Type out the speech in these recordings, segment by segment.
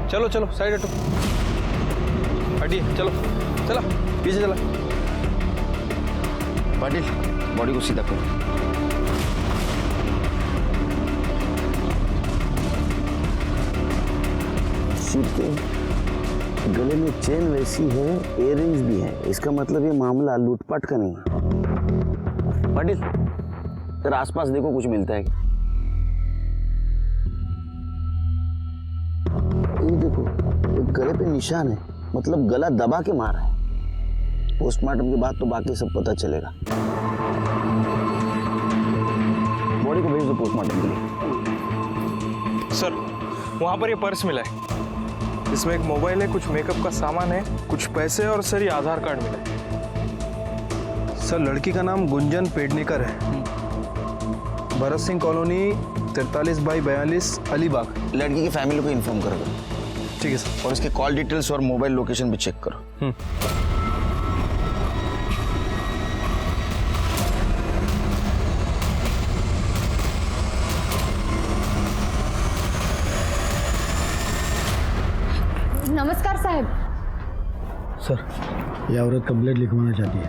चलो चलो साइड हटो, हटिए, चलो चला पीछे चला। पाटिल बॉडी को सीधा करो। गले में चेन वैसी है, इयररिंग्स भी है, इसका मतलब ये मामला लूटपाट का नहीं है। पाटिल तेरा आसपास देखो कुछ मिलता है। ये देखो एक गले पे निशान है, मतलब गला दबा के मारा है। पोस्टमार्टम के बाद तो बाकी सब पता चलेगा। बॉडी को भेज दो पोस्टमार्टम के लिए। सर वहाँ पर ये पर्स मिला है, इसमें एक मोबाइल है, कुछ मेकअप का सामान है, कुछ पैसे और सर ये आधार कार्ड मिला है। सर लड़की का नाम गुंजन पेडनेकर है, भरत सिंह कॉलोनी 43/42 अलीबाग। लड़की की फैमिली को इन्फॉर्म करो। ठीक है सर। और इसके कॉल डिटेल्स और मोबाइल लोकेशन भी चेक करो। नमस्कार साहब। सर ये औरत कंप्लेंट लिखवाना चाहती है।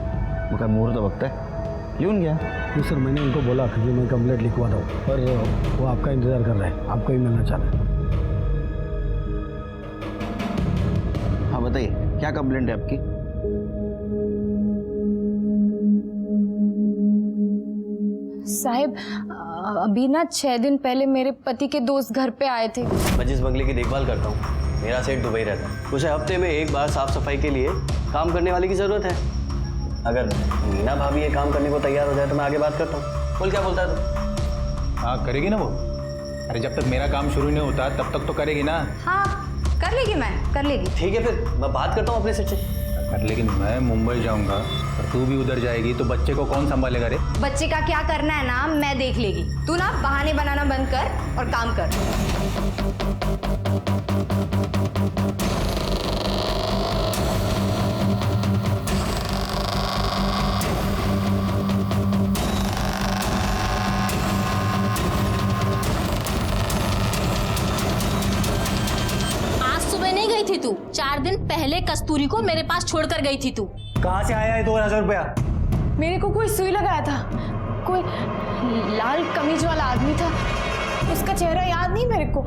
वो क्या मुहूर्त वक्त है, लिखून गया। जी सर, मैंने उनको बोला कि मैं कंप्लेंट लिखवा दूँ, पर वो आपका इंतज़ार कर रहे हैं, आपको ही मिलना चाह रहे हैं। हाँ बताइए क्या कंप्लेंट है आपकी? साहब अभी ना 6 दिन पहले मेरे पति के दोस्त घर पे आए थे। मैं जिस बंगले की देखभाल करता हूँ मेरा सेठ दुबई रहता है। उसे हफ्ते में एक बार साफ सफाई के लिए काम करने वाले की ज़रूरत है। अगर मीना भाभी ये काम करने को तैयार हो जाए तो मैं आगे बात करता हूँ। बोल क्या बोलता है तू? हाँ करेगी ना वो। अरे जब तक मेरा काम शुरू नहीं होता तब तक तो करेगी ना। हाँ कर लेगी, मैं कर लेगी। ठीक है फिर मैं बात करता हूँ अपने सेठ से। पर लेकिन मैं मुंबई जाऊंगा और तू भी उधर जाएगी तो बच्चे को कौन संभालेगा रे? बच्चे का क्या करना है ना मैं देख लेगी। तू ना बहाने बनाना बंद कर और काम कर। थी तू 4 दिन पहले कस्तूरी को मेरे पास छोड़कर गई थी तू। कहाँ से आया है 2000 रुपया? मेरे को कोई सुई लगाया था, कोई लाल कमीज वाला आदमी था, उसका चेहरा याद नहीं मेरे को,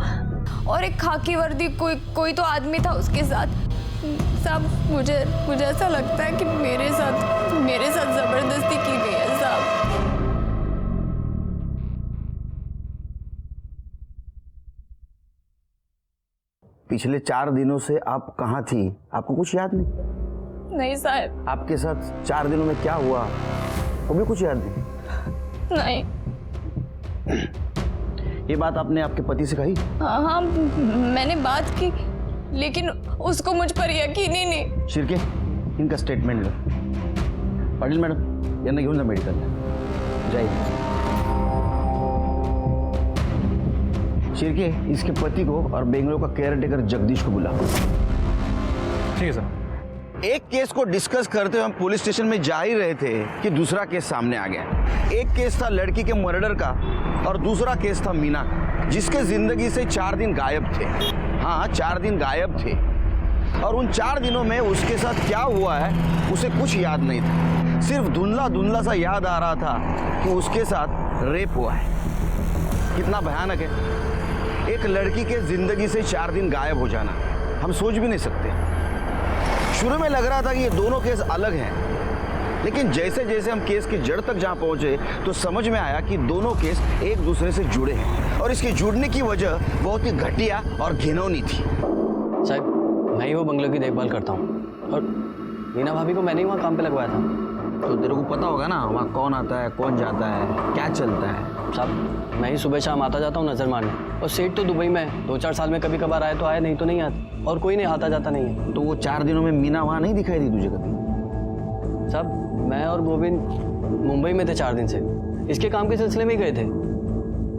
और एक खाकी वर्दी कोई तो आदमी था उसके साथ। साहब मुझे ऐसा लगता है कि मेरे साथ जबरदस्ती की गई है साहब। पिछले 4 दिनों से आप कहाँ थी, आपको कुछ याद नहीं? नहीं साहब। आपके साथ 4 दिनों में क्या हुआ वो भी कुछ याद नहीं? नहीं। ये बात आपने आपके पति से कही? हाँ मैंने बात की, लेकिन उसको मुझ पर यकीन ही नहीं। शिर्के इनका स्टेटमेंट लो। पाटिल मॅडम यांना घेऊन जा मेडिकल जाइए। शिर्के इसके पति को और बेंगलोर का केयर टेकर जगदीश को बुला। ठीक है सर। एक केस को डिस्कस करते हुए हम पुलिस स्टेशन में जा ही रहे थे कि दूसरा केस सामने आ गया। एक केस था लड़की के मर्डर का और दूसरा केस था मीना का, जिसके जिंदगी से 4 दिन गायब थे। हाँ 4 दिन गायब थे और उन 4 दिनों में उसके साथ क्या हुआ है उसे कुछ याद नहीं था। सिर्फ धुंधला सा याद आ रहा था कि उसके साथ रेप हुआ है। कितना भयानक है एक लड़की के जिंदगी से 4 दिन गायब हो जाना, हम सोच भी नहीं सकते। शुरू में लग रहा था कि ये दोनों केस अलग हैं, लेकिन जैसे जैसे हम केस की जड़ तक जहाँ पहुँचे तो समझ में आया कि दोनों केस एक दूसरे से जुड़े हैं और इसके जुड़ने की वजह बहुत ही घटिया और घिनौनी थी। साहब मैं ही वो बंगले की देखभाल करता हूँ और मीना भाभी को मैंने ही वहाँ काम पे लगवाया था। तो तेरे को पता होगा ना वहाँ कौन आता है, कौन जाता है, क्या चलता है? साहब मैं ही सुबह शाम आता जाता हूँ नजर मारने, और सेठ तो दुबई में है। 2-4 साल में कभी कभार आए तो आए, नहीं तो नहीं आते, और कोई नहीं आता जाता नहीं है। तो वो 4 दिनों में मीना वहाँ नहीं दिखाई दी तुझे कभी? साहब मैं और गोविंद मुंबई में थे 4 दिन से, इसके काम के सिलसिले में ही गए थे,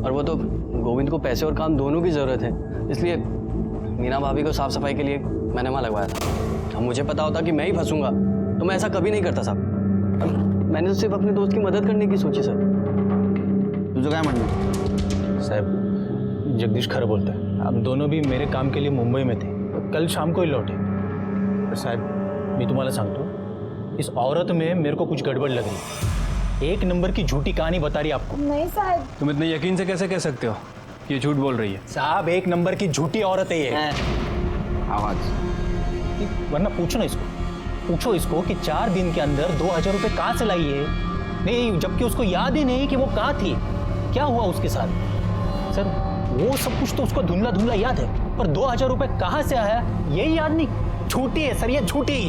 और वो तो गोविंद को पैसे और काम दोनों की ज़रूरत है, इसलिए मीना भाभी को साफ सफाई के लिए मैंने वहाँ लगवाया था। अब मुझे पता होता कि मैं ही फंसूंगा तो मैं ऐसा कभी नहीं करता साहब। मैंने तो सिर्फ अपने दोस्त की मदद करने की सोची सर। तुझं काय म्हणणं आहे? साहब जगदीश खरं बोलता है। आप दोनों भी मेरे काम के लिए मुंबई में थे, कल शाम को ही लौटे। पर साहब मी तुम्हाला सांगतो, इस औरत में मेरे को कुछ गड़बड़ लग रही। एक नंबर की झूठी कहानी बता रही आपको। नहीं साहब। तुम इतने यकीन से कैसे कह सकते हो कि ये झूठ बोल रही है? साहब एक नंबर की झूठी औरत है ये। आवाज। वरना पूछो ना इसको, पूछो इसको कि 4 दिन के अंदर 2000 रुपये कहाँ से लाई है। नहीं, जबकि उसको याद ही नहीं कि वो कहाँ थी, क्या हुआ उसके साथ। सर वो सब कुछ तो उसको धुंधला धुंधला याद है, पर 2000 रुपये कहाँ से आया यही याद नहीं। झूठी है सर, ये झूठी।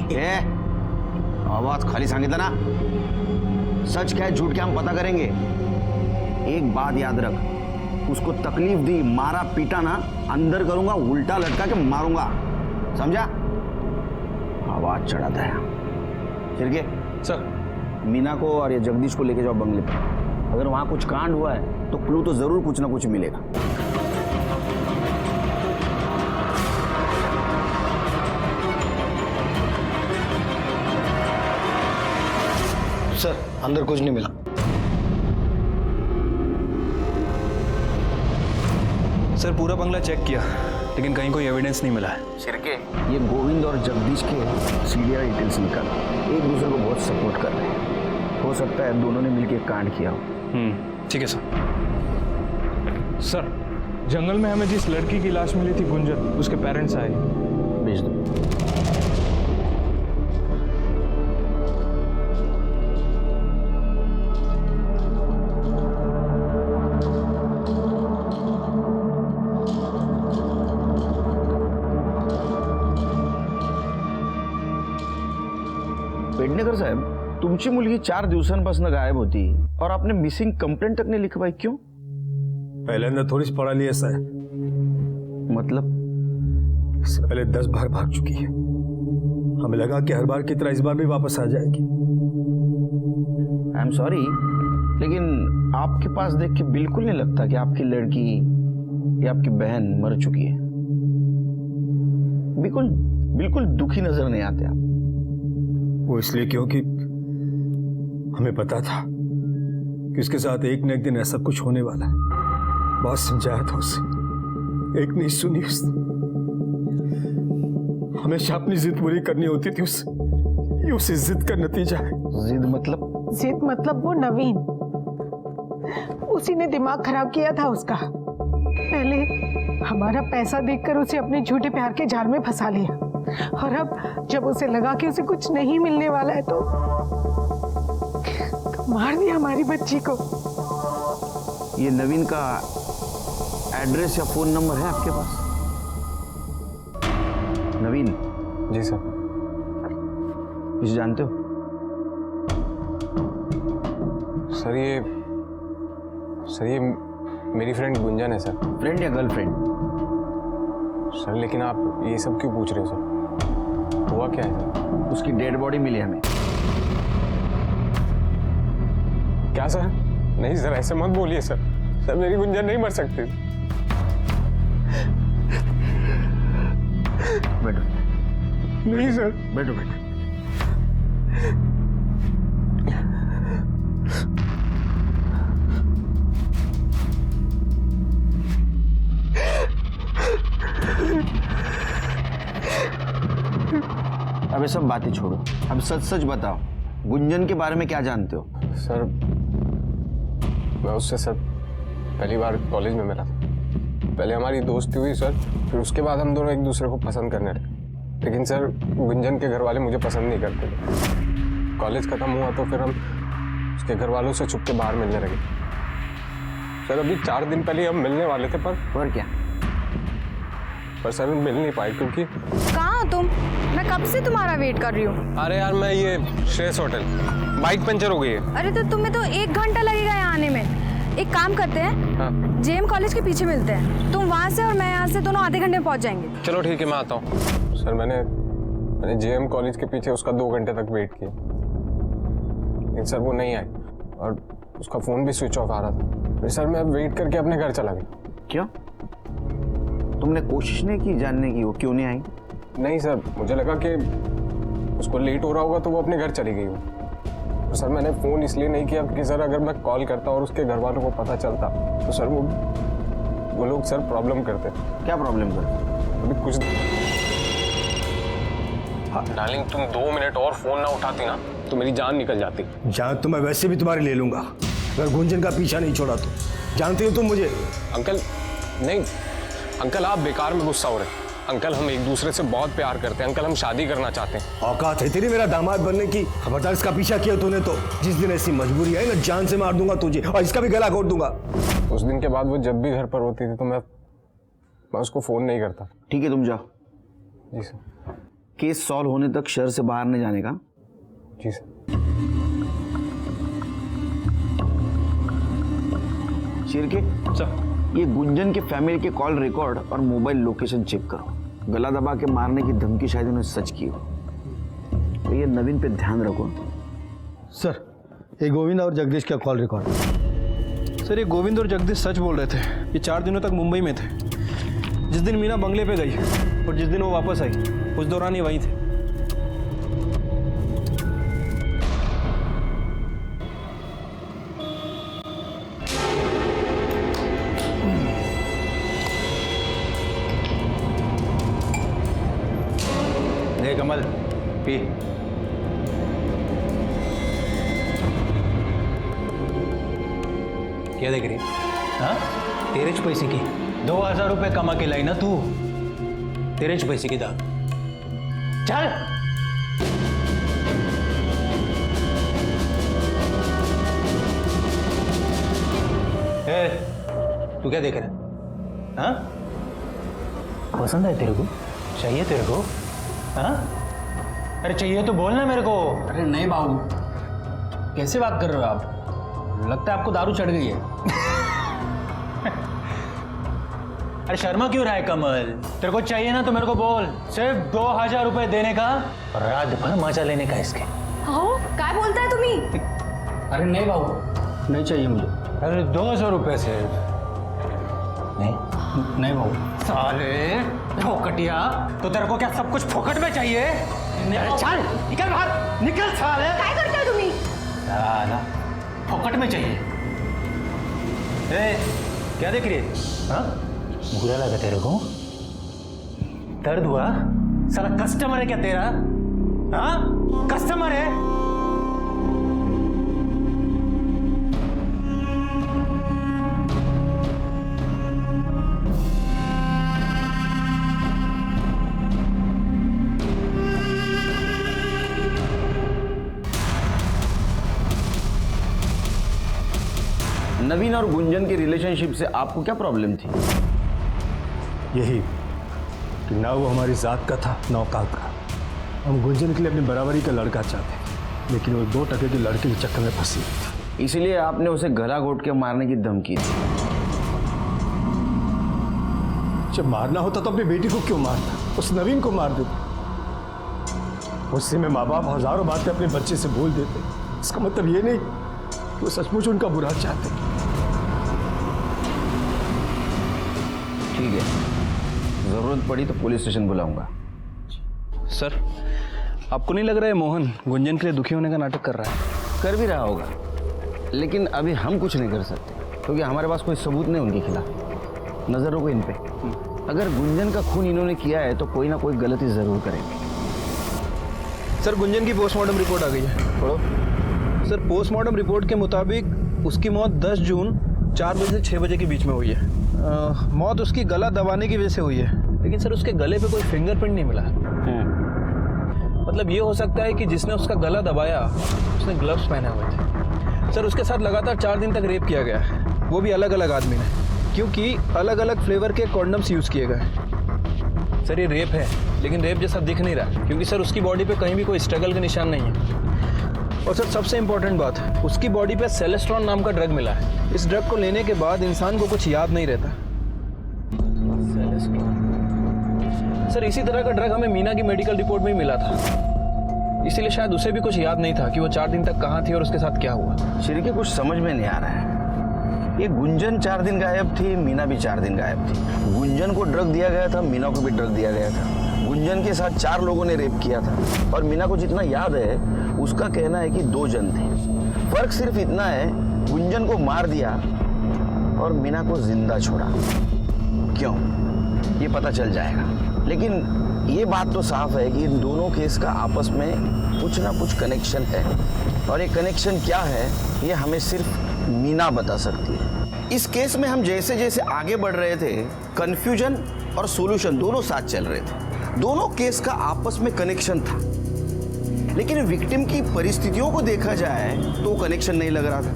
आवाज खाली सांगितलं ना, सच क्या है झूठ क्या हम पता करेंगे। एक बात याद रख, उसको तकलीफ दी, मारा पीटा ना, अंदर करूंगा, उल्टा लटका के मारूंगा, समझा? आवाज चढ़ाता है। चिरके सर, मीना को और ये जगदीश को लेके जाओ बंगले पर। अगर वहां कुछ कांड हुआ है तो क्लू तो जरूर कुछ ना कुछ मिलेगा। सर अंदर कुछ नहीं मिला। सर पूरा बंगला चेक किया लेकिन कहीं कोई एविडेंस नहीं मिला है। शिरके, ये गोविंद और जगदीश के सीडीआर डिटेल्स निकाल, एक दूसरे को बहुत सपोर्ट कर रहे हैं। हो सकता है दोनों ने मिलकर कांड किया हो। ठीक है सर। सर जंगल में हमें जिस लड़की की लाश मिली थी गुंजन, उसके पेरेंट्स आए। भेज दो। पेडणेकर साहेब, तुमची मुलगी 4 दिवसांपासून गायब होती और आपने मिसिंग कंप्लेंट तक नहीं लिखवाई, क्यों? पहले थोड़ी सी पढ़ा लिया सर, मतलब इससे पहले 10 बार भाग चुकी है। हमें लगा कि हर बार की तरह इस बार भी वापस आ जाएगी। आई एम सॉरी, लेकिन आपके पास देख के बिल्कुल नहीं लगता कि आपकी लड़की या आपकी बहन मर चुकी है। बिल्कुल बिल्कुल दुखी नजर नहीं आते आप। वो इसलिए क्योंकि हमें पता था कि उसके साथ एक न एक दिन ऐसा कुछ होने वाला है। बहुत समझाया था उसे, एक नहीं सुनी उसने। हमेशा अपनी जिद पूरी करनी होती थी उससे, ये उसी जिद का नतीजा है। जिद मतलब? जिद मतलब वो नवीन, उसी ने दिमाग खराब किया था उसका। पहले हमारा पैसा देखकर उसे अपने झूठे प्यार के जाल में फंसा लिया, और अब जब उसे लगा कि उसे कुछ नहीं मिलने वाला है तो मार दिया हमारी बच्ची को। ये नवीन का एड्रेस या फोन नंबर है आपके पास? नवीन? जी सर। इसे जानते हो? सर ये मेरी फ्रेंड गुंजन है सर। फ्रेंड या गर्लफ्रेंड? सर लेकिन आप ये सब क्यों पूछ रहे हो सर? हुआ क्या है सर? उसकी डेड बॉडी मिली हमें। क्या सर? नहीं सर, ऐसे मत बोलिए सर। सर मेरी गुंजन नहीं मर सकती। बैठो। नहीं सर। बैठो बैठो। अब ये सब बातें छोड़ो, अब सच सच बताओ, गुंजन के बारे में क्या जानते हो? सर मैं उससे सर पहली बार कॉलेज में मिला था। पहले हमारी दोस्ती हुई सर, फिर उसके बाद हम दोनों एक दूसरे को पसंद करने लगे। लेकिन सर गुंजन के घर वाले मुझे पसंद नहीं करते थे। कॉलेज खत्म हुआ तो फिर हम उसके घर वालों से छुप के बाहर मिलने लगे। सर अभी 4 दिन पहले हम मिलने वाले थे, पर क्या? पर सर मिल नहीं पाए क्योंकि। कहाँ हो तुम? मैं कब से तुम्हारा वेट कर रही हूँ। अरे यार मैं ये श्रेयस होटल, बाइक पंचर हो गई है। अरे तो तुम्हें तो 1 घंटा लगेगा यहाँ आने में। एक काम करते हैं, हाँ। जेएम कॉलेज के पीछे मिलते हैं। तुम वहाँ से और मैं यहाँ से, दोनों आधे घंटे में पहुँच जाएंगे। चलो ठीक है, मैं आता हूँ। सर मैंने जेएम कॉलेज के पीछे उसका 2 घंटे तक वेट किया, लेकिन सर वो नहीं आई और उसका फ़ोन भी स्विच ऑफ आ रहा था। फिर सर मैं वेट करके अपने घर चला गया। क्यों? तुमने कोशिश नहीं की जानने की वो क्यों नहीं आई? नहीं सर, मुझे लगा कि उसको लेट हो रहा होगा तो वो अपने घर चली गई हो। तो सर मैंने फ़ोन इसलिए नहीं किया क्योंकि सर अगर मैं कॉल करता और उसके घर वालों को पता चलता तो सर वो लोग सर प्रॉब्लम करते। क्या प्रॉब्लम करते? अभी कुछ डार्लिंग तुम 2 मिनट और फोन ना उठाती ना तो मेरी जान निकल जाती। जान तो मैं वैसे भी तुम्हारी ले लूंगा अगर गुंजन का पीछा नहीं छोड़ा तो। जानती हो तुम मुझे? अंकल नहीं अंकल, आप बेकार में गुस्सा हो रहे हैं। अंकल हम एक दूसरे से बहुत प्यार करते हैं अंकल, हम शादी करना चाहते हैं। औकात है तेरी मेरा दामाद बनने की? खबरदार इसका पीछा किया तूने तो जिस दिन ऐसी मजबूरी है ना जान से मार दूंगा तुझे और इसका भी गला घोट दूंगा। उस दिन के बाद वो जब भी घर पर होती थी तो मैं उसको फोन नहीं करता। ठीक है तुम जाओ। जी सर। केस सॉल्व होने तक शहर से बाहर नहीं जाने का। जी सर। शिरके सर ये गुंजन के फैमिली के कॉल रिकॉर्ड और मोबाइल लोकेशन चेक करो। गला दबा के मारने की धमकी शायद उन्होंने सच की हो, तो ये नवीन पे ध्यान रखो। सर ये गोविंद और जगदीश का कॉल रिकॉर्ड। सर ये गोविंद और जगदीश सच बोल रहे थे। ये 4 दिनों तक मुंबई में थे। जिस दिन मीना बंगले पे गई और जिस दिन वो वापस आई उस दौरान ये वहीं थे। ले कमल पी। क्या देख रही? हाँ तेरे च पैसे की 2000 रुपये कमा के लाई ना तू, तेरे च पैसे की दाग। चल ए, तू क्या देख रहा है? हाँ पसंद है तेरे को? चाहिए तेरे को? हाँ अरे चाहिए तो बोलना मेरे को। अरे नहीं बाबू, कैसे बात कर रहे हो आप? लगता है आपको दारू चढ़ गई है। अरे शर्मा क्यों रहा है कमल? तेरे को चाहिए ना तो मेरे को बोल। सिर्फ 2000 रुपए देने का और रात भर मजा लेने का इसके। हाँ क्या बोलता है तुम्ही? अरे नहीं बाबू, नहीं चाहिए मुझे। अरे 200 रुपए सिर्फ। नहीं बाबू। साले फोकटिया, तो तेरे को क्या सब कुछ फोकट में चाहिए? अरे चल निकल बाहर, निकल साले। क्या करता है तुम्ही? साला फोकट में चाहिए। ए, क्या देख रही है? हाँ बुरा लगा तेरे को? दर्द हुआ? साला कस्टमर है क्या तेरा? हाँ कस्टमर है? नवीन और गुंजन की रिलेशनशिप से आपको क्या प्रॉब्लम थी? यही कि ना वो हमारी जात का था ना औकात का। हम गुंजन के लिए अपनी बराबरी का लड़का चाहते थे, लेकिन वो 2 टके के लड़के के चक्कर में फंसी थी। इसलिए आपने उसे गला घोट के मारने की धमकी दी। जब मारना होता तो अपनी बेटी को क्यों मारता? उस नवीन को मार देते। उससे में माँ बाप हजारों बातें अपने बच्चे से बोल देते। इसका मतलब ये नहीं कि वो सचमुच उनका बुरा चाहते। ठीक है, जरूरत पड़ी तो पुलिस स्टेशन बुलाऊंगा। सर आपको नहीं लग रहा है मोहन गुंजन के लिए दुखी होने का नाटक कर रहा है? कर भी रहा होगा, लेकिन अभी हम कुछ नहीं कर सकते क्योंकि हमारे पास कोई सबूत नहीं उनके खिलाफ। नजर रखो इन पे। अगर गुंजन का खून इन्होंने किया है तो कोई ना कोई गलती जरूर करेंगे। सर गुंजन की पोस्टमार्टम रिपोर्ट आ गई है। पढ़ो। सर पोस्टमार्टम रिपोर्ट के मुताबिक उसकी मौत 10 जून 4 बजे से 6 बजे के बीच में हुई है। मौत उसकी गला दबाने की वजह से हुई है, लेकिन सर उसके गले पे कोई फिंगरप्रिंट नहीं मिला। मतलब ये हो सकता है कि जिसने उसका गला दबाया उसने ग्लव्स पहने हुए थे। सर उसके साथ लगातार 4 दिन तक रेप किया गया है, वो भी अलग अलग आदमी ने, क्योंकि अलग अलग फ्लेवर के कॉन्डम्स यूज़ किए गए। सर ये रेप है, लेकिन रेप जैसा दिख नहीं रहा, क्योंकि सर उसकी बॉडी पे कहीं भी कोई स्ट्रगल के निशान नहीं है। और सर सबसे इम्पोर्टेंट बात, उसकी बॉडी पे सेलेस्ट्रॉन नाम का ड्रग मिला है। इस ड्रग को लेने के बाद इंसान को कुछ याद नहीं रहता। सर इसी तरह का ड्रग हमें मीना की मेडिकल रिपोर्ट में ही मिला था, इसीलिए शायद उसे भी कुछ याद नहीं था कि वो 4 दिन तक कहाँ थी और उसके साथ क्या हुआ। श्री के कुछ समझ में नहीं आ रहा है। ये गुंजन 4 दिन गायब थी, मीना भी 4 दिन गायब थी। गुंजन को ड्रग दिया गया था, मीना को भी ड्रग दिया गया था। गुंजन के साथ 4 लोगों ने रेप किया था और मीना को जितना याद है उसका कहना है कि 2 जन थे। फर्क सिर्फ इतना है, गुंजन को मार दिया और मीना को जिंदा छोड़ा। क्यों? ये पता चल जाएगा। लेकिन ये बात तो साफ है कि इन दोनों केस का आपस में कुछ ना कुछ कनेक्शन है, और ये कनेक्शन क्या है ये हमें सिर्फ मीना बता सकती है। इस केस में हम जैसे जैसे आगे बढ़ रहे थे, कंफ्यूजन और सॉल्यूशन दोनों साथ चल रहे थे। दोनों केस का आपस में कनेक्शन था, लेकिन विक्टिम की परिस्थितियों को देखा जाए तो कनेक्शन नहीं लग रहा था।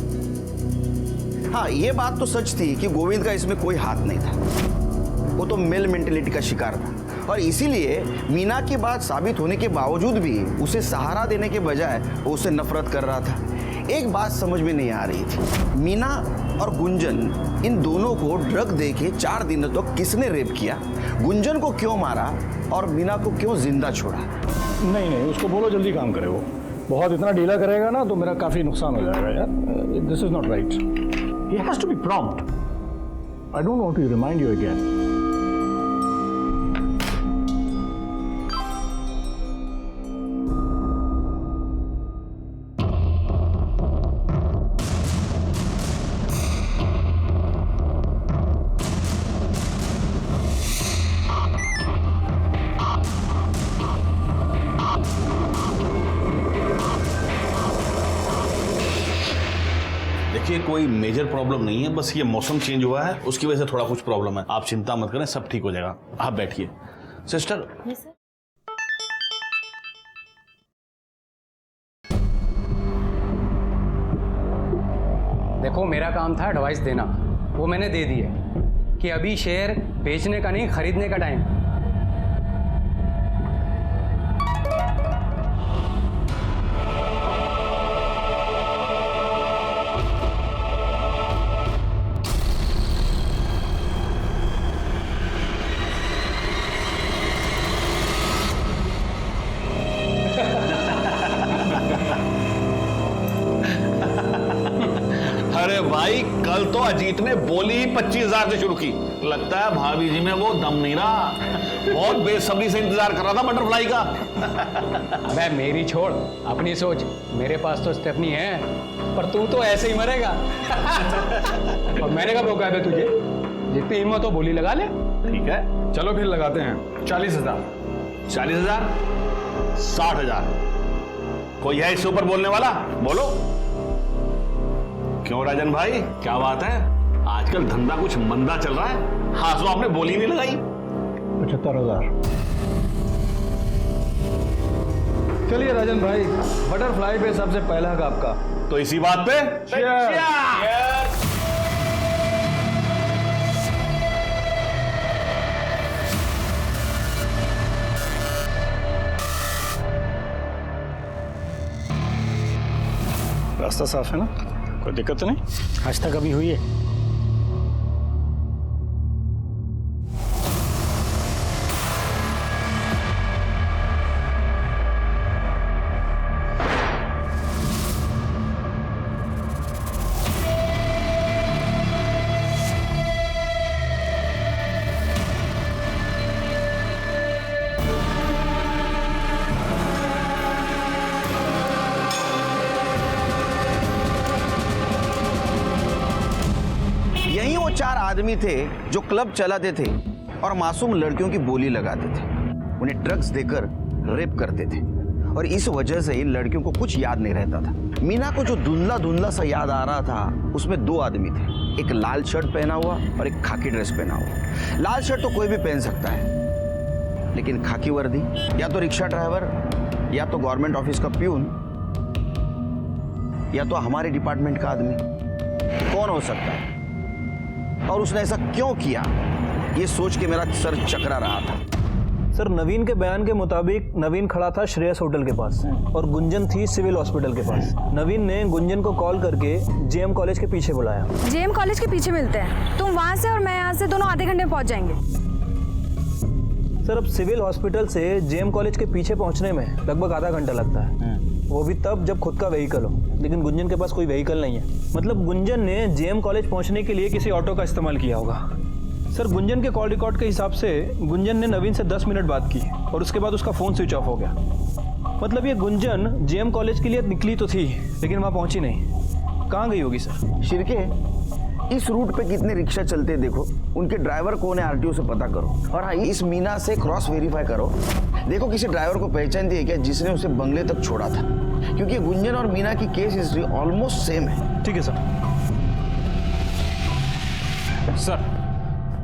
हाँ, ये बात तो सच थी कि गोविंद का इसमें कोई हाथ नहीं था, वो तो मेल मेंटेलिटी का शिकार था, और इसीलिए मीना की बात साबित होने के बावजूद भी उसे सहारा देने के बजाय वो उसे नफरत कर रहा था। एक बात समझ में नहीं आ रही थी, मीना और गुंजन इन दोनों को ड्रग देके 4 दिनों तक किसने रेप किया, गुंजन को क्यों मारा और मीना को क्यों जिंदा छोड़ा। नहीं नहीं, उसको बोलो जल्दी काम करे। वो बहुत इतना ढीला करेगा ना तो मेरा काफ़ी नुकसान हो जाएगा यार। This is not right, he has to be prompt. I don't want to remind you again. देखिए, कोई मेजर प्रॉब्लम नहीं है, बस ये मौसम चेंज हुआ है उसकी वजह से थोड़ा कुछ प्रॉब्लम है। आप चिंता मत करें, सब ठीक हो जाएगा। आप बैठिए। सिस्टर, देखो, मेरा काम था एडवाइस देना, वो मैंने दे दी है कि अभी शेयर बेचने का नहीं खरीदने का टाइम। अरे भाई, कल तो अजीत ने बोली ही 25,000 से शुरू की। लगता है भाभी जी में वो दम नहीं रहा, बहुत बेसब्री से इंतजार कर रहा था बटरफ्लाई का। अबे मेरी छोड़, अपनी सोच। मेरे पास तो स्टेफनी है, पर तू तो ऐसे ही मरेगा। और मैंने कब रोका है तुझे? जितनी हिम्मत हो बोली लगा ले। ठीक है, चलो फिर लगाते हैं 40,000। 40,000, 60,000। कोई है इससे ऊपर बोलने वाला? बोलो। क्यों राजन भाई, क्या बात है? आजकल धंधा कुछ मंदा चल रहा है, हाँ तो आपने बोली नहीं लगाई। 75,000। चलिए राजन भाई, बटरफ्लाई पे सबसे पहला हक आपका। तो इसी बात पे रास्ता साफ है ना, कोई दिक्कत तो नहीं आज तक अभी हुई है? यही वो 4 आदमी थे जो क्लब चलाते थे और मासूम लड़कियों की बोली लगाते थे, उन्हें ड्रग्स देकर रेप करते थे, और इस वजह से इन लड़कियों को कुछ याद नहीं रहता था। मीना को जो धुंधला धुंधला सा याद आ रहा था, उसमें 2 आदमी थे, एक लाल शर्ट पहना हुआ और एक खाकी ड्रेस पहना हुआ। लाल शर्ट तो कोई भी पहन सकता है, लेकिन खाकी वर्दी या तो रिक्शा ड्राइवर, या तो गवर्नमेंट ऑफिस का प्यून, या तो हमारे डिपार्टमेंट का आदमी। कौन हो सकता है और उसने ऐसा क्यों किया, ये सोच के मेरा सर चकरा रहा था। सर, नवीन के बयान के मुताबिक नवीन खड़ा था श्रेयस होटल के पास और गुंजन थी सिविल हॉस्पिटल के पास। नवीन ने गुंजन को कॉल करके जेएम कॉलेज के पीछे बुलाया। जेएम कॉलेज के पीछे मिलते हैं, तुम वहाँ से और मैं यहाँ से, दोनों आधे घंटे में पहुँच जाएंगे। सर, अब सिविल हॉस्पिटल से जेएम कॉलेज के पीछे पहुँचने में लगभग आधा घंटा लगता है, वो भी तब जब खुद का व्हीकल हो, लेकिन गुंजन के पास कोई व्हीकल नहीं है। मतलब गुंजन ने जेएम कॉलेज पहुंचने के लिए किसी ऑटो का इस्तेमाल किया होगा। सर, गुंजन के कॉल रिकॉर्ड के हिसाब से गुंजन ने नवीन से 10 मिनट बात की और उसके बाद उसका फ़ोन स्विच ऑफ हो गया। मतलब ये गुंजन जेएम कॉलेज के लिए निकली तो थी, लेकिन वहाँ पहुँची नहीं। कहाँ गई होगी सर? शिरके, इस रूट पे कितने रिक्शा चलते हैं देखो, उनके ड्राइवर कौन है आरटीओ से पता करो, और हाँ इस मीना से क्रॉस वेरीफाई करो, देखो किसी ड्राइवर को पहचानती है क्या जिसने उसे बंगले तक छोड़ा था, क्योंकि गुंजन और मीना की केस हिस्ट्री ऑलमोस्ट सेम है। ठीक है सर। सर,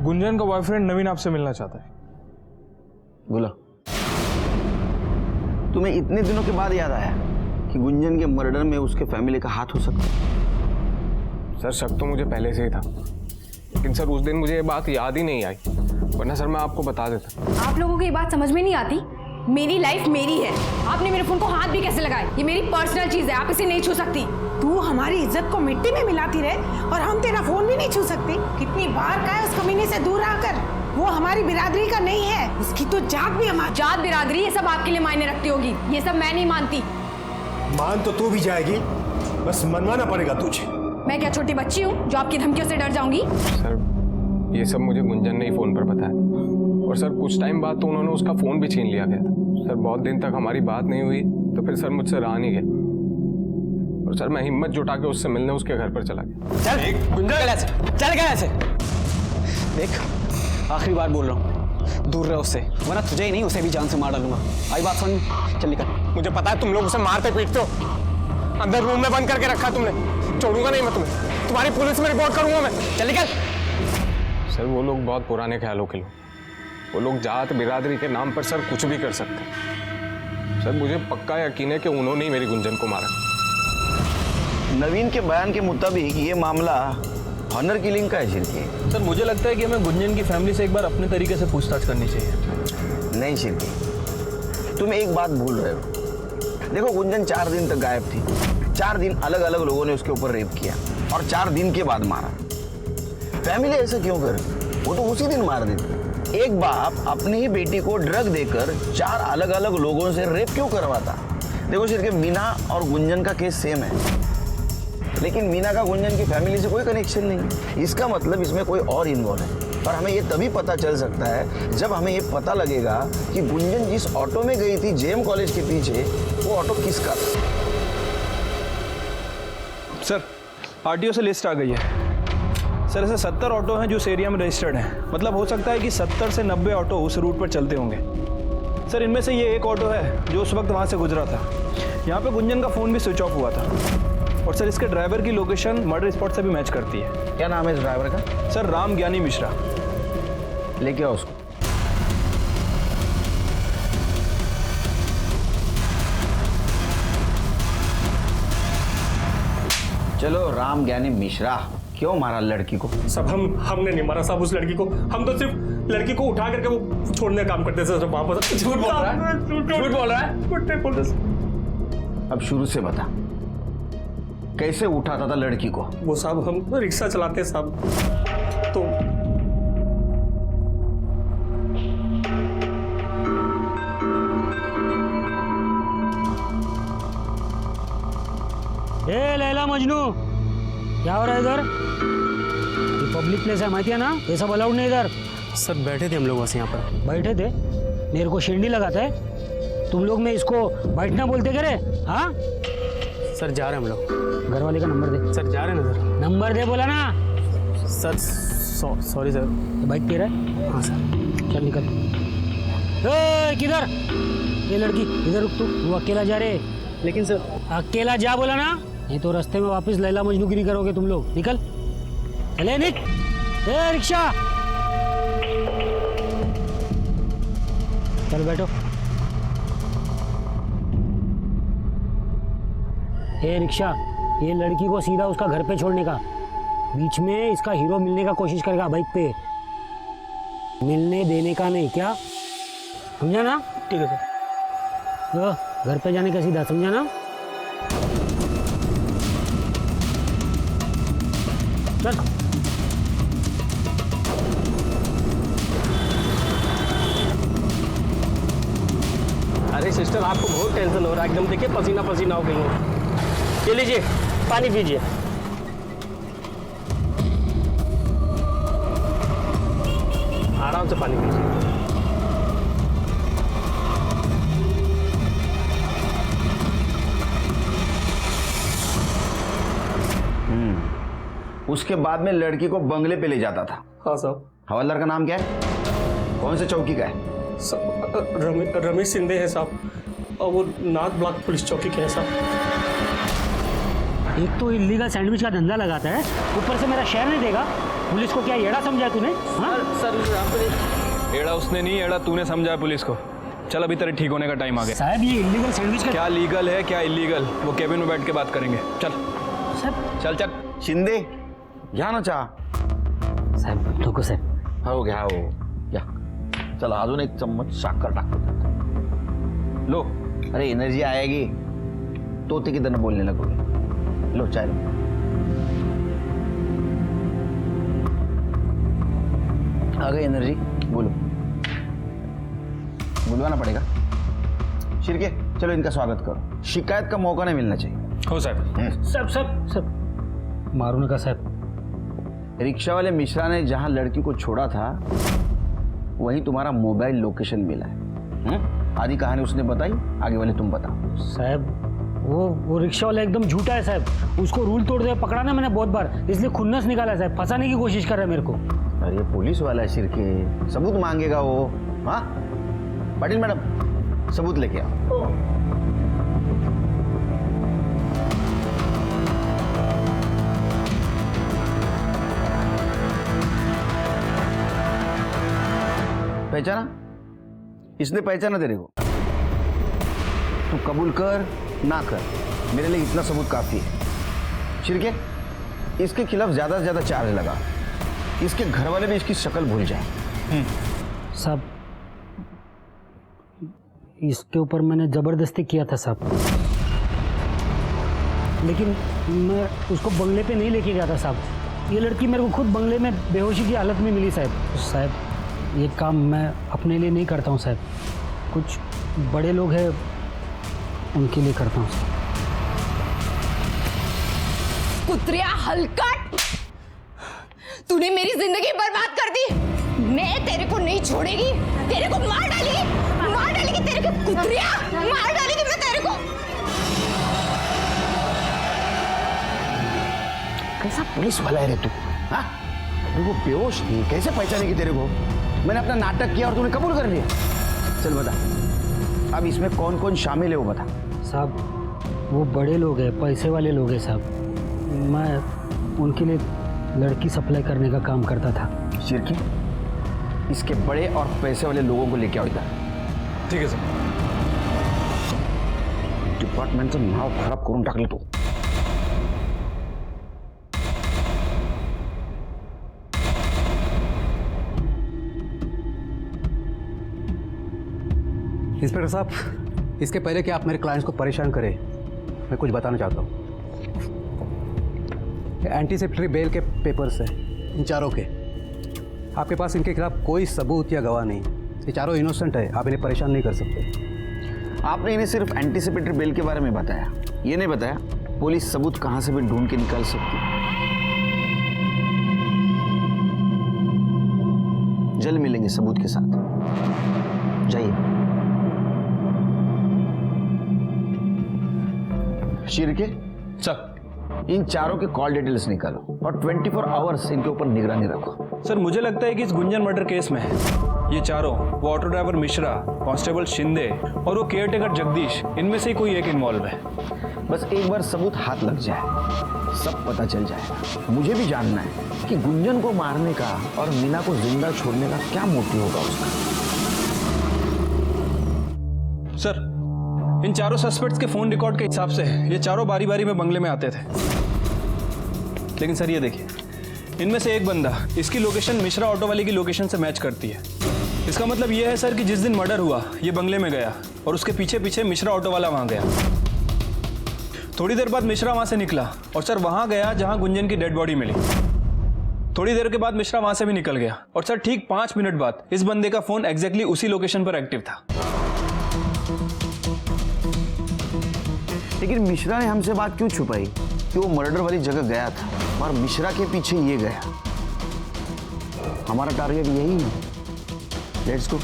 गुंजन का बॉयफ्रेंड नवीन आपसे मिलना चाहता है। बोला। तुम्हें इतने दिनों के बाद याद आया कि गुंजन के मर्डर में उसके फैमिली का हाथ हो सकता है? सर शक तो मुझे पहले से ही था, लेकिन सर उस दिन मुझे ये बात याद ही नहीं आई, वरना सर मैं आपको बता देता। आप लोगों को ये बात समझ में नहीं आती? मेरी लाइफ मेरी है, आपने मेरे फोन को हाथ भी कैसे लगाए? ये मेरी पर्सनल चीज है, आप इसे नहीं छू सकती। तू हमारी इज्जत को मिट्टी में मिलाती रहे और हम तेरा फोन भी नहीं छू सकते। कितनी बार कहा है उस कमीने से दूर आकर, वो हमारी बिरादरी का नहीं है, उसकी तो जात भी हमारी। जात बिरादरी ये सब आपके लिए मायने रखती होगी, ये सब मैं नहीं मानती। मान तो तू भी जाएगी, बस मनवाना पड़ेगा तुझे। मैं क्या छोटी बच्ची हूँ जो आपकी धमकियों से डर जाऊंगी? सर ये सब मुझे गुंजन ने ही फोन पर बताया, और सर कुछ टाइम बाद तो उन्होंने उसका फोन भी छीन लिया गया था। सर बहुत दिन तक हमारी बात नहीं हुई, तो फिर सर मुझसे रहा नहीं गया, और सर मैं हिम्मत जुटा के उससे मिलने उसके घर पर चला गया। चल गुंजन ऐसे, चल गया ऐसे। देख आखिरी बार बोल रहा हूँ, दूर रहे उससे, वरना तुझे ही नहीं उसे भी जान से मार डालूंगा। आई बात समझ में? चल निकल। मुझे पता है तुम लोग उसे मारते पीटते हो, अंदर रूम में बंद करके रखा तुमने, छोड़ूंगा नहीं मैं तुम्हें, तुम्हारी पुलिस में रिपोर्ट करूंगा मैं। चल निकल। सर वो लोग बहुत पुराने ख्यालों के लोग, वो लोग जात बिरादरी के नाम पर सर कुछ भी कर सकते हैं। सर मुझे पक्का यकीन है कि उन्होंने ही मेरी गुंजन को मारा। नवीन के बयान के मुताबिक ये मामला ऑनर किलिंग का है शिरकी। सर मुझे लगता है कि हमें गुंजन की फैमिली से एक बार अपने तरीके से पूछताछ करनी चाहिए। नहीं शिरकी, तुम एक बात भूल रहे हो। देखो गुंजन 4 दिन तक गायब थी, 4 दिन अलग अलग लोगों ने उसके ऊपर रेप किया और 4 दिन के बाद मारा। फैमिली ऐसा क्यों करे? वो तो उसी दिन मार देती। एक बाप अपनी ही बेटी को ड्रग देकर 4 अलग अलग लोगों से रेप क्यों करवाता? देखो शिरके, मीना और गुंजन का केस सेम है, लेकिन मीना का गुंजन की फैमिली से कोई कनेक्शन नहीं। इसका मतलब इसमें कोई और इन्वॉल्व है, पर हमें ये तभी पता चल सकता है जब हमें ये पता लगेगा कि गुंजन जिस ऑटो में गई थी जेएम कॉलेज के पीछे, वो ऑटो किसका था। सर आरटीओ से लिस्ट आ गई है। सर ऐसे 70 ऑटो हैं जो उस एरिया में रजिस्टर्ड हैं, मतलब हो सकता है कि 70 से 90 ऑटो उस रूट पर चलते होंगे। सर इनमें से ये एक ऑटो है जो उस वक्त वहाँ से गुजरा था। यहाँ पे गुंजन का फ़ोन भी स्विच ऑफ हुआ था, और सर इसके ड्राइवर की लोकेशन मर्डर स्पॉट से भी मैच करती है। क्या नाम है इस ड्राइवर का? सर राम ज्ञानी मिश्रा। लेके आओ उसको। चलो राम ज्ञानी मिश्रा, क्यों मारा लड़की को? सब हमने नहीं मारा साहब उस लड़की को, हम तो सिर्फ लड़की को उठा करके वो छोड़ने का काम करते थे वहां पर। झूठ बोल रहा है, झूठ बोल रहा है। अब शुरू से बता, कैसे उठाता था लड़की को? वो साहब हम रिक्शा चलाते साहब, तो ए लैला मजनू, क्या हो रहा है इधर? ये पब्लिक प्लेस है, माहिती है ना, ये सब अलाउड नहीं इधर। सर बैठे थे हम लोग बस यहाँ पर। बैठे थे? मेरे को शिरडी लगाता है? तुम लोग में इसको बैठना बोलते क्या रे? हाँ सर जा रहे हैं हम लोग। घर वाले का नंबर दे। सर जा रहे हैं ना सर। नंबर दे बोला ना। Sir sorry sir. बाइक तेरा है? हाँ सर। चल निकल। किधर? ये लड़की इधर रुक, तू अकेला जा रहे? लेकिन सर अकेला जा बोला ना, नहीं तो रास्ते में वापस लैला मजनूगिरी करोगे तुम लोग। निकल, चले निक। ए रिक्शा, चल बैठो। ए रिक्शा, ये लड़की को सीधा उसका घर पे छोड़ने का, बीच में इसका हीरो मिलने का कोशिश करेगा बाइक पे, मिलने देने का नहीं। क्या समझा ना? ठीक है सर। तो घर पे जाने का सीधा, समझा ना? चल। अरे सिस्टर आपको बहुत टेंशन हो रहा है, एकदम देखिए पसीना पसीना हो गई हो। ये लीजिए पानी पीजिए। आराम से पानी पीजिए। उसके बाद में लड़की को बंगले पे ले जाता था। हाँ साहब। हवलदार का नाम क्या है? कौन से चौकी का है? रमेश शिंदे है साहब, और वो नाथ ब्लॉक पुलिस चौकी के है साहब। एक तो इलीगल सैंडविच का धंधा लगाता है, ऊपर से मेरा शेयर नहीं देगा। पुलिस को क्या एड़ा समझा तूने? हाँ? सर एड़ा उसने नहीं, एड़ा तूने समझा पुलिस को। चल अभी तेरे ठीक होने का टाइम आ गया। साहब ये इलीगल सैंडविच का क्या लीगल है क्या इलीगल, वो केबिन में बैठ के बात करेंगे। चल चल चल। शिंदे क्या ना चाह साहब, रुको सर। हो गया हो या चल अजून एक चम्मच साखर टाकतो त्यात. लो अरे एनर्जी आएगी तो ते किधर बोलने लगोगे. लो चाय लो. आ गई एनर्जी. बोलो. बुलवाना पड़ेगा. शिरके चलो इनका स्वागत करो. शिकायत का मौका नहीं मिलना चाहिए. हो साहब. सब मारूने का साहब. रिक्शा वाले मिश्रा ने जहां लड़की को छोड़ा था वहीं तुम्हारा मोबाइल लोकेशन मिला है. आधी कहानी उसने बताई, आगे वाले तुम बताओ. साहब वो रिक्शा वाला एकदम झूठा है साहब. उसको रूल तोड़ दे पकड़ा ना मैंने बहुत बार, इसलिए खुन्नस निकाला साहब. फंसाने की कोशिश कर रहा है मेरे को. अरे पुलिस वाला है शिरके, सबूत मांगेगा वो. हाँ पाटिल मैडम सबूत लेके आओ. पहचाना? इसने पहचाना तेरे को. तू कबूल कर ना कर, मेरे लिए इतना सबूत काफी है. शिरके इसके खिलाफ ज्यादा से ज्यादा चार्ज लगा. इसके घर वाले भी इसकी शक्ल भूल जाए. साहब इसके ऊपर मैंने जबरदस्ती किया था साहब, लेकिन मैं उसको बंगले पे नहीं लेके गया था साहब. ये लड़की मेरे को खुद बंगले में बेहोशी की हालत में मिली साहब. ये काम मैं अपने लिए नहीं करता हूँ साहब, कुछ बड़े लोग हैं उनके लिए करता हूँ साहब. कुत्रिया हलकट, तूने मेरी जिंदगी बर्बाद कर दी. मैं तेरे को नहीं छोड़ेगी, तेरे को मार डालेगी तेरे को. कुत्रिया मार डालेगी मैं तेरे को. कैसा पुलिस वाला है रे तू? हाँ वो बेहोश थी, कैसे पहचानेगी तेरे को? मैंने अपना नाटक किया और तूने कबूल कर लिया. चल बता अब इसमें कौन कौन शामिल है वो बता. साहब वो बड़े लोग हैं, पैसे वाले लोग हैं साहब. मैं उनके लिए लड़की सप्लाई करने का काम करता था. शिरकी इसके बड़े और पैसे वाले लोगों को लेके आओ इधर. ठीक है सर. डिपार्टमेंटचं नाव खराब करून टाकलं तू. इंस्पेक्टर साहब, इसके पहले कि आप मेरे क्लाइंट्स को परेशान करें, मैं कुछ बताना चाहता हूँ. एंटीसिपेटरी बेल के पेपर्स हैं इन चारों के. आपके पास इनके खिलाफ कोई सबूत या गवाह नहीं. ये चारों इनोसेंट है, आप इन्हें परेशान नहीं कर सकते. आपने इन्हें सिर्फ एंटीसिपेटरी बेल के बारे में बताया, ये नहीं बताया पुलिस सबूत कहाँ से भी ढूंढ के निकाल सकती. जल्द मिलेंगे सबूत के साथ. जाइए. शिरके सर इन चारों के कॉल डिटेल्स निकालो और 24 आवर्स इनके ऊपर निगरानी रखो. सर मुझे लगता है कि इस गुंजन मर्डर केस में ये चारों, वो auto driver Mishra, constable Shinde और वो केयरटेकर जगदीश, इनमें से कोई एक इन्वॉल्व है. बस एक बार सबूत हाथ लग जाए सब पता चल जाएगा. मुझे भी जानना है कि गुंजन को मारने का और मीना को जिंदा छोड़ने का क्या मोटिव होगा उसका. सर इन चारों सस्पेक्ट्स के फोन रिकॉर्ड के हिसाब से ये चारों बारी बारी में बंगले में आते थे. लेकिन सर ये देखिए, इनमें से एक बंदा इसकी लोकेशन मिश्रा ऑटो वाले की लोकेशन से मैच करती है. इसका मतलब ये है सर कि जिस दिन मर्डर हुआ ये बंगले में गया और उसके पीछे पीछे मिश्रा ऑटो वाला वहां गया. थोड़ी देर बाद मिश्रा वहां से निकला और सर वहां गया जहां गुंजन की डेड बॉडी मिली. थोड़ी देर के बाद मिश्रा वहां से भी निकल गया और सर ठीक 5 मिनट बाद इस बंदे का फोन एग्जैक्टली उसी लोकेशन पर एक्टिव था. लेकिन मिश्रा ने हमसे बात क्यों छुपाई कि वो मर्डर वाली जगह गया था और मिश्रा के पीछे ये गया? हमारा टारगेट यही है. Let's go.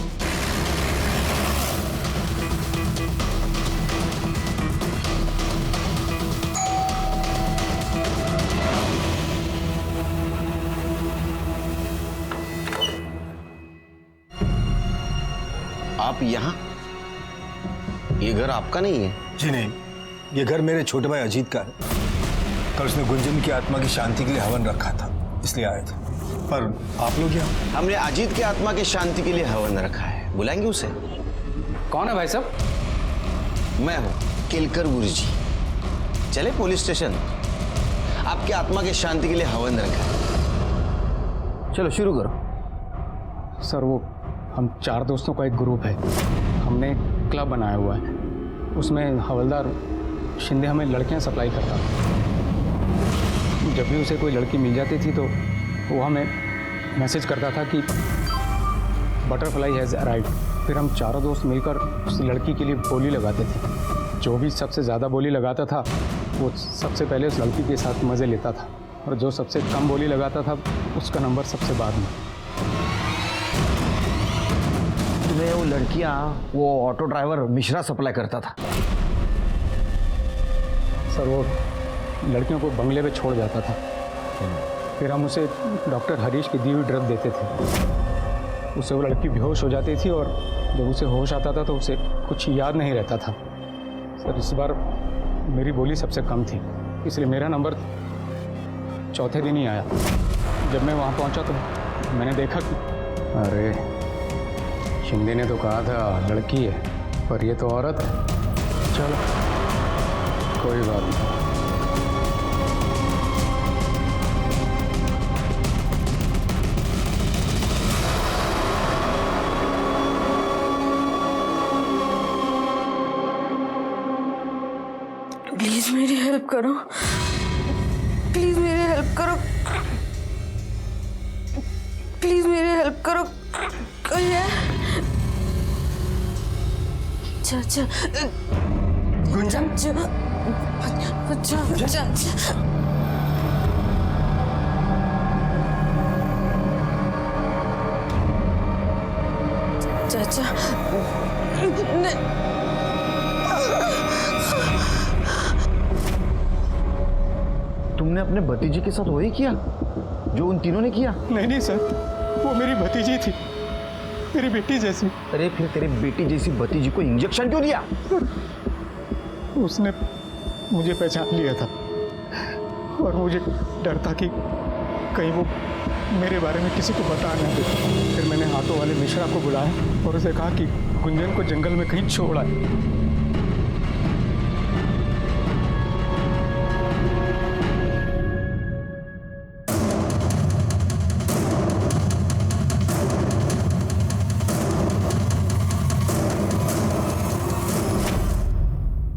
आप यहाँ? ये घर आपका नहीं है? जी नहीं, ये घर मेरे छोटे भाई अजीत का है। कल उसने गुंजन की आत्मा की शांति के लिए हवन रखा था, इसलिए आए थे। पर आप लोग यहाँ? हमने अजीत की आत्मा की शांति के लिए हवन रखा है, बुलाएंगे उसे? कौन है भाई साहब? मैं हूँ केलकर गुरुजी। चले पुलिस स्टेशन, आपकी आत्मा की शांति के लिए हवन रखा है। चलो शुरू करो। सर वो हम 4 दोस्तों का एक ग्रुप है, हमने क्लब बनाया हुआ है, उसमें हवलदार शिंदे हमें लड़कियां सप्लाई करता था। जब भी उसे कोई लड़की मिल जाती थी तो वो हमें मैसेज करता था कि बटरफ्लाई हैज़ अराइव्ड। फिर हम चारों दोस्त मिलकर उस लड़की के लिए बोली लगाते थे। जो भी सबसे ज़्यादा बोली लगाता था वो सबसे पहले उस लड़की के साथ मज़े लेता था, और जो सबसे कम बोली लगाता था उसका नंबर सबसे बाद में। तुम्हें वो लड़कियां वो ऑटो ड्राइवर मिश्रा सप्लाई करता था? सर वो लड़कियों को बंगले पे छोड़ जाता था, फिर हम उसे डॉक्टर हरीश की दी हुई ड्रग देते थे। उससे वो लड़की बेहोश हो जाती थी, और जब उसे होश आता था तो उसे कुछ याद नहीं रहता था। सर इस बार मेरी बोली सबसे कम थी, इसलिए मेरा नंबर चौथे दिन ही आया। जब मैं वहाँ पहुँचा तो मैंने देखा कि अरे शिंदे ने तो कहा था लड़की है, पर ये तो औरत है। चलो कोई बात नहीं। प्लीज मेरी हेल्प करो, प्लीज मेरी हेल्प करो, प्लीज मेरी हेल्प करो। कोई है? चाचा गुंजन, चाचा तुमने अपने भतीजी के साथ वही किया जो उन तीनों ने किया? नहीं सर, वो मेरी भतीजी थी, मेरी बेटी जैसी। अरे फिर तेरे बेटी जैसी भतीजी को इंजेक्शन क्यों दिया? उसने मुझे पहचान लिया था, और मुझे डर था कि कहीं वो मेरे बारे में किसी को बता ना दे। फिर मैंने ऑटो वाले मिश्रा को बुलाया और उसे कहा कि गुंजन को जंगल में कहीं छोड़ आए।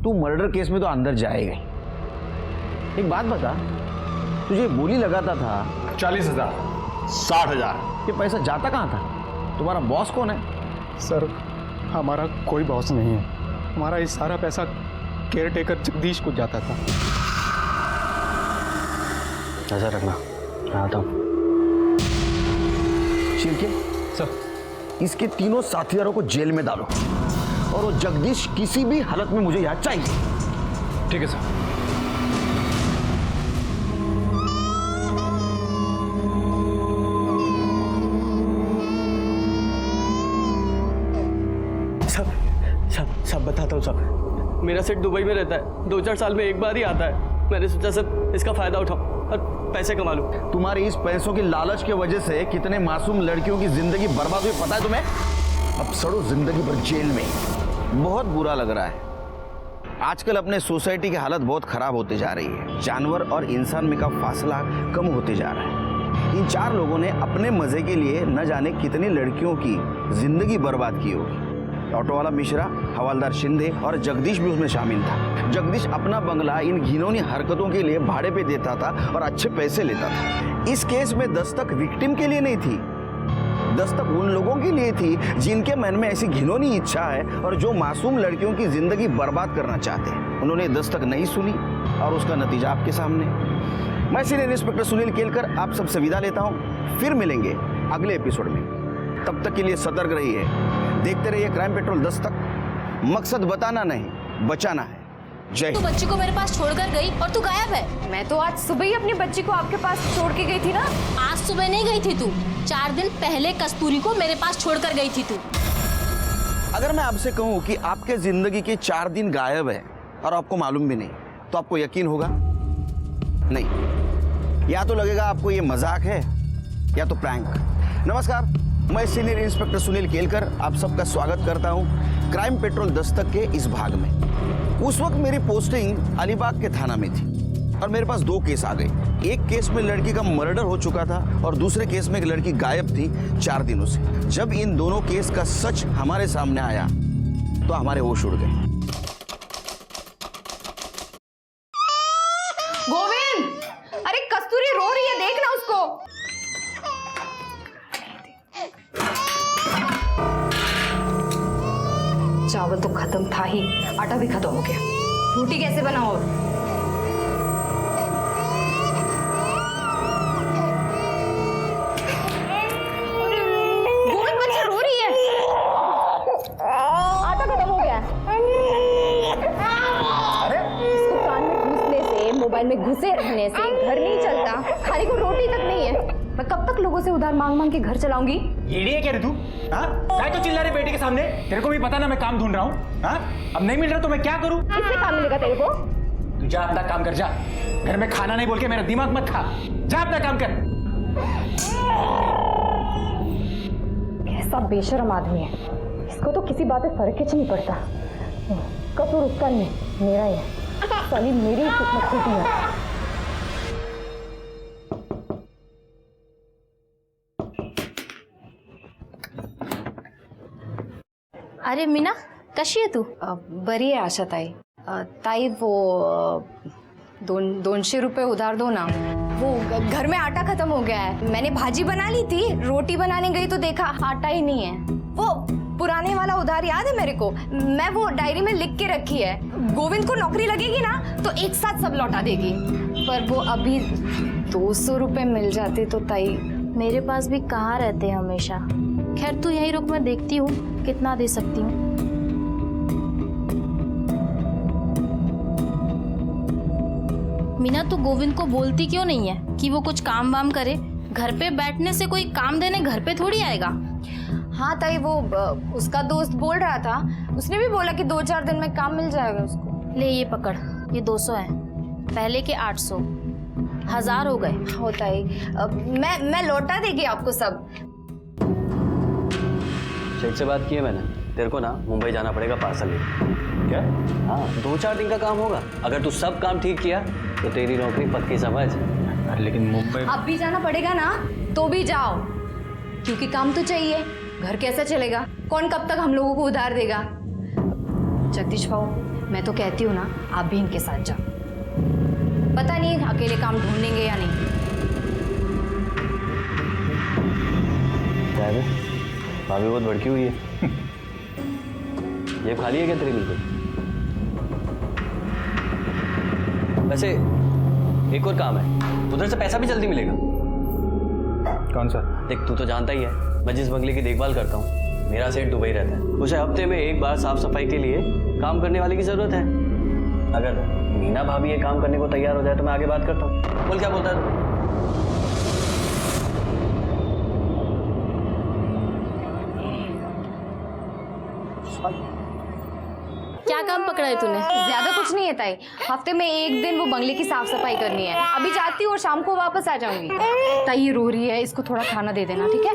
तू मर्डर केस में तो अंदर जाएगा। एक बात बता, तुझे बोली लगाता था 40,000, 60,000। ये पैसा जाता कहाँ था? तुम्हारा बॉस कौन है? सर हमारा कोई बॉस नहीं है, हमारा ये सारा पैसा केयर टेकर जगदीश को जाता था। ऐसा रखना, आता हूँ। शिरके सर, इसके तीनों साथीदारों को जेल में डालो, और वो जगदीश किसी भी हालत में मुझे यहाँ चाहिए। ठीक है सर। सब बताता हूँ सब। मेरा सेठ दुबई में रहता है, 2-4 साल में एक बार ही आता है। मैंने सोचा सर इसका फायदा उठाऊं और पैसे कमा लूं। तुम्हारी इस पैसों की लालच की वजह से कितने मासूम लड़कियों की जिंदगी बर्बाद हुई पता है तुम्हें? अब सड़ो जिंदगी भर जेल में। बहुत बुरा लग रहा है। आजकल अपने सोसाइटी की हालत बहुत खराब होते जा रही है। जानवर और इंसान में का फासला कम होते जा रहा है। इन 4 लोगों ने अपने मजे के लिए न जाने कितनी लड़कियों की जिंदगी बर्बाद की होगी। ऑटो वाला मिश्रा, हवलदार शिंदे और जगदीश भी उसमें शामिल था। जगदीश अपना बंगला इन घिनौनी हरकतों के लिए भाड़े पे देता था और अच्छे पैसे लेता था। इस केस में दस्तक विक्टिम के लिए नहीं थी, दस्तक उन लोगों के लिए थी जिनके मन में ऐसी घिनौनी इच्छा है और जो मासूम लड़कियों की जिंदगी बर्बाद करना चाहते हैं। उन्होंने दस्तक नहीं सुनी और उसका नतीजा आपके सामने। मैं सीनियर इंस्पेक्टर सुनील केलकर आप सबसे विदा लेता हूँ। फिर मिलेंगे अगले एपिसोड में। तब तक के लिए सतर्क रहिए, देखते रहिए क्राइम पेट्रोल दस्तक। मकसद बताना नहीं, बचाना है। जय तू बच्ची को मेरे पास छोड़कर गई और तू गायब है। मैं तो आज सुबह ही अपनी बच्ची को आपके पास छोड़ के गई थी ना। आज सुबह नहीं गई थी तू, 4 दिन पहले कस्तूरी को मेरे पास छोड़कर गई थी तू। अगर मैं आपसे कहूं कि आपके जिंदगी के 4 दिन गायब है और आपको मालूम भी नहीं, तो आपको यकीन होगा? नहीं, या तो लगेगा आपको ये मजाक है या तो प्रैंक। नमस्कार, मैं सीनियर इंस्पेक्टर सुनील केलकर आप सबका स्वागत करता हूं क्राइम पेट्रोल दस्तक के इस भाग में। उस वक्त मेरी पोस्टिंग अलीबाग के थाना में थी और मेरे पास 2 केस आ गए। एक केस में लड़की का मर्डर हो चुका था और दूसरे केस में एक लड़की गायब थी 4 दिनों से। जब इन दोनों केस का सच हमारे सामने आया तो हमारे होश उड़ गए। गोविंद, अरे कस्तूरी रो रही है, देखना उसको। चावल तो खत्म था ही, आटा भी खत्म हो गया। रोटी कैसे बनाओ? गोविंद, बच्ची रो रही है। आटा खत्म हो गया। अरे इसको कान में घुसने से, मोबाइल में घुसे रहने से घर नहीं चलता, खाने को रोटी तक नहीं है। मैं कब तक लोगों से उधार मांग मांग के घर चलाऊंगी? ये क्या रे तू? हाँ, क्या तो चिल्ला रही बेटी के सामने? तेरे को भी पता ना मैं काम ढूंढ रहा हूँ। हाँ, अब नहीं मिल रहा तो मैं क्या करूँ? किससे काम मिलेगा तेरे को? तू जा अपना काम कर, जा। घर में खाना नहीं बोल के मेरा दिमाग मत खा। जा अपना काम कर। कैसा बेशरम आदमी है, इसको तो किसी बात पे फर्क ही नहीं पड़ता। कसूर उसका नहीं, मेरा ही है। साली मेरी किस्मत खुद ही है। अरे मीना, कशी आहे तू? बरी आहे आशा ताई। ताई वो 200 रुपये उधार दो ना। वो घर में आटा खत्म हो गया है। मैंने भाजी बना ली थी, रोटी बनाने गई तो देखा आटा ही नहीं है। वो पुराने वाला उधार याद है मेरे को, मैं वो डायरी में लिख के रखी है। गोविंद को नौकरी लगेगी ना तो एक साथ सब लौटा देगी। पर वो अभी 200 रुपये मिल जाते तो ताई। मेरे पास भी कहाँ रहते हैं हमेशा। खैर तू यही रुक, मैं देखती हूँ कितना दे सकती हूँ। मीना, तू गोविंद को बोलती क्यों नहीं है कि वो कुछ काम वाम करे? घर पे बैठने से कोई काम देने घर पे थोड़ी आएगा। हाँ ताई, वो उसका दोस्त बोल रहा था, उसने भी बोला कि 2-4 दिन में काम मिल जाएगा उसको। ले ये पकड़, ये 200 है, पहले के 800, 1000 हो गए। हो ताई, मैं लौटा देगी आपको सब। शेख से बात की है मैंने, तेरे को ना मुंबई जाना पड़ेगा पार्सल लेकर। क्या? हाँ, 2-4 दिन का काम होगा। अगर तू सब काम ठीक किया तो तेरी नौकरी पक्की समझ। लेकिन मुंबई अब भी जाना पड़ेगा ना, तो भी जाओ, क्योंकि काम तो चाहिए। घर कैसा चलेगा? कौन कब तक हम लोगों को उधार देगा? जगदीश भाऊ, मैं तो कहती हूँ ना, आप भी इनके साथ जाओ। पता नहीं अकेले काम ढूंढेंगे या नहीं। भाभी बहुत भड़की हुई है। ये खाली है क्या तेरी? बिल्कुल। वैसे एक और काम है, उधर से पैसा भी जल्दी मिलेगा। कौन सा? देख, तू तो जानता ही है मैं जिस बंगले की देखभाल करता हूँ, मेरा सेठ दुबई रहता है। उसे हफ्ते में एक बार साफ सफाई के लिए काम करने वाले की जरूरत है। अगर मीना भाभी ये काम करने को तैयार हो जाए तो मैं आगे बात करता हूँ। बोल, क्या बोलता है? क्या काम पकड़ा है तूने? ज्यादा कुछ नहीं है ताई, हफ्ते में एक दिन वो बंगले की साफ सफाई करनी है। अभी जाती हूँ और शाम को वापस आ जाऊंगी। ताई ये रो रही है, इसको थोड़ा खाना दे देना, ठीक है?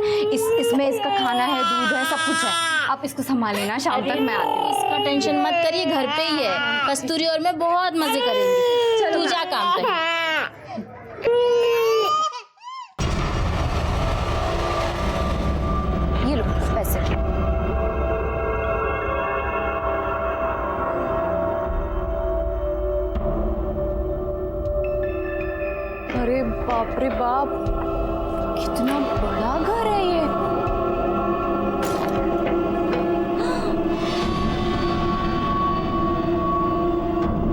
इसमें इसका खाना है, दूध है, सब कुछ है। आप इसको संभाल लेना, शाम तक मैं आती हूँ। इसका टेंशन मत करिए, घर पे ही है। कस्तूरी और मैं बहुत मजे करेंगे। तू जा काम कर। ये लो पैसे। अरे बाप रे बाप, कितना बड़ा घर है ये।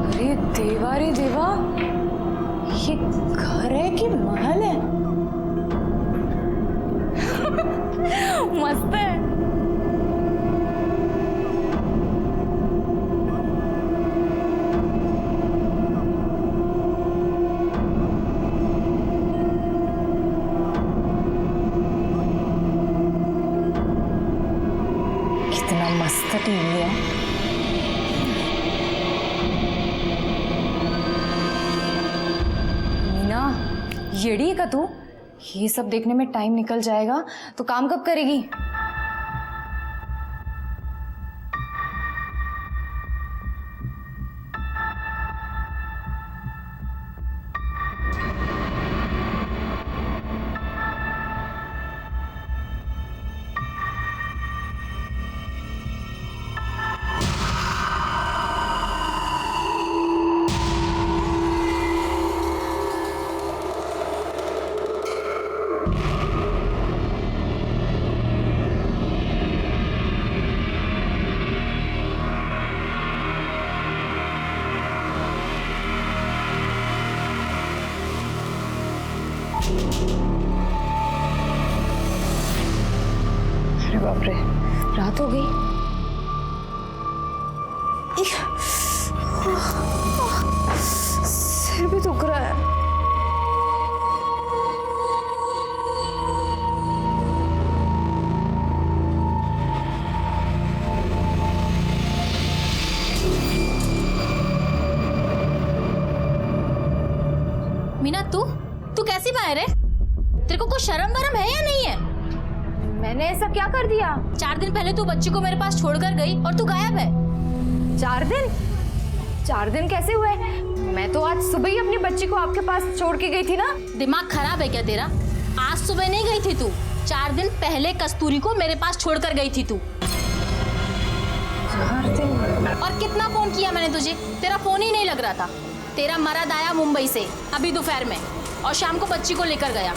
अरे देवा रे देवा, ये घर है कि महल है? मस्त है। कितना मस्त येड़ी है का तू? ये सब देखने में टाइम निकल जाएगा तो काम कब करेगी? अरे बाप रे, रात हो गई। सिर भी दुख रहा है। मीना तू कैसी बाहर है? तेरे को कुछ शर्म वरम है या नहीं है? मैंने ऐसा क्या कर दिया? 4 दिन पहले तू बच्ची को मेरे पास छोड़कर गई और तू गायब है। 4 दिन? 4 दिन कैसे हुए? मैं तो आज सुबह ही अपनी बच्ची को आपके पास छोड़ के गई थी ना। दिमाग खराब है क्या तेरा? आज सुबह नहीं गई थी तू, 4 दिन पहले कस्तूरी को मेरे पास छोड़कर गई थी तू। 4 दिन? और कितना फोन किया मैंने तुझे, तेरा फोन ही नहीं लग रहा था। तेरा मर्द आया मुंबई से अभी दोपहर में और शाम को बच्ची को लेकर गया।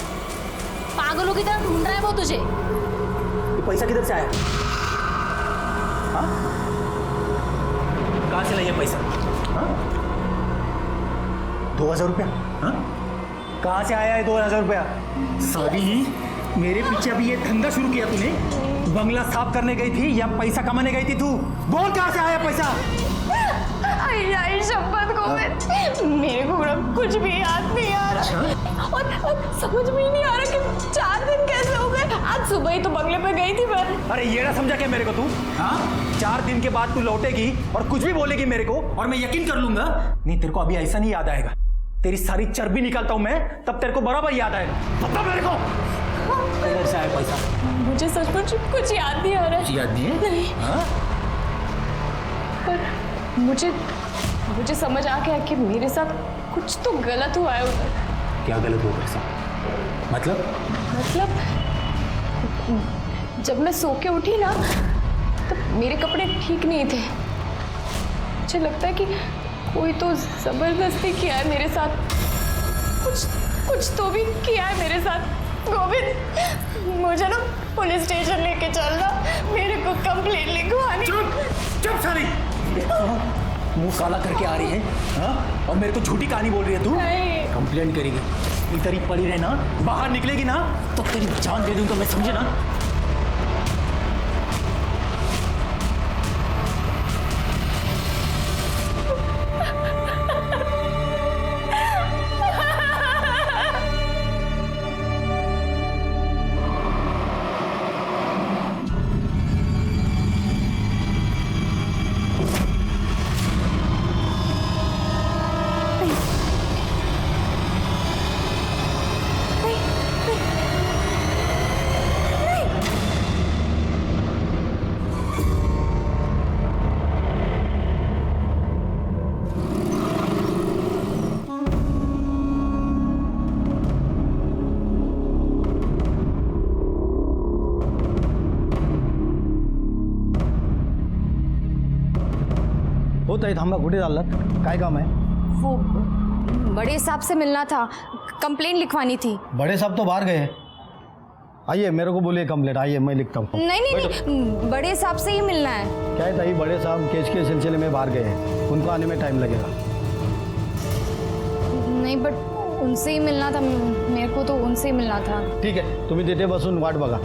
पागलों की तरह ढूंढ रहा है वो तुझे। ये पैसा किधर से आया? हाँ? कहाँ से लाया पैसा? हाँ? 2000 रुपया? हाँ? कहाँ से आया है 2000 रुपया? सारी मेरे पीछे अभी ये धंधा शुरू किया तूने? बंगला साफ करने गई थी या पैसा कमाने गई थी तू? बोल कहाँ से आया पैसा? आई शपथ गोविंद, मेरे को कुछ भी याद नहीं आ रहा। और समझ में ही नहीं आ रहा कि 4 दिन कैसे हो गए। आज सुबह ही तो बंगले पे गई थी मैं। अरे ये ना समझा क्या मेरे को तू? हाँ? 4 दिन के बाद तू लौटेगी और कुछ भी बोलेगी मेरे को और मैं यकीन कर लूंगा। नहीं, तेरे को अभी ऐसा नहीं याद आएगा। तेरी सारी चर्बी निकालता हूं मैं, तब तेरे को बराबर याद आएगा। बता मेरे को किधर से आया पैसा? मुझे सचमुच कुछ याद नहीं आ रहा है। याद नहीं है? नहीं। हाँ? पर मुझे समझ आ गया कि मेरे साथ कुछ तो गलत हुआ है उधर। क्या गलत हुआ तेरे साथ? मतलब जब मैं सो के उठी ना तो मेरे कपड़े ठीक नहीं थे। मुझे लगता है कि कोई तो जबरदस्ती किया है मेरे साथ। कुछ तो भी किया है मेरे साथ। गोविंद, मुझे ना पुलिस स्टेशन लेके चलना, मेरे को कंप्लेंट लिखवानी। चुप सारी, मुंह काला करके आ रही है। हाँ? और मेरे को झूठी कहानी बोल रही है तू? कंप्लेंट करेगी, इधर ही पड़ी रहे ना, बाहर निकलेगी ना तो तेरी जान दे दूंगा मैं, समझे ना? होता है थांबा, कुठे चाललात? काय काम है? वो बड़े साहब से मिलना था, कंप्लेंट लिखवानी थी। बड़े साहब तो बाहर गए। आइए, मेरे को बोलिए कंप्लेंट, आइए मैं लिखता हूँ। नहीं, बड़े साहब से ही मिलना है। क्या है ताई, बड़े साहब केस के सिलसिले में बाहर गए हैं, उनको आने में टाइम लगेगा। नहीं, बट उनसे ही मिलना था, मेरे को तो उनसे ही मिलना था। ठीक है, तुम्ही तिथे बसून वाट बघा।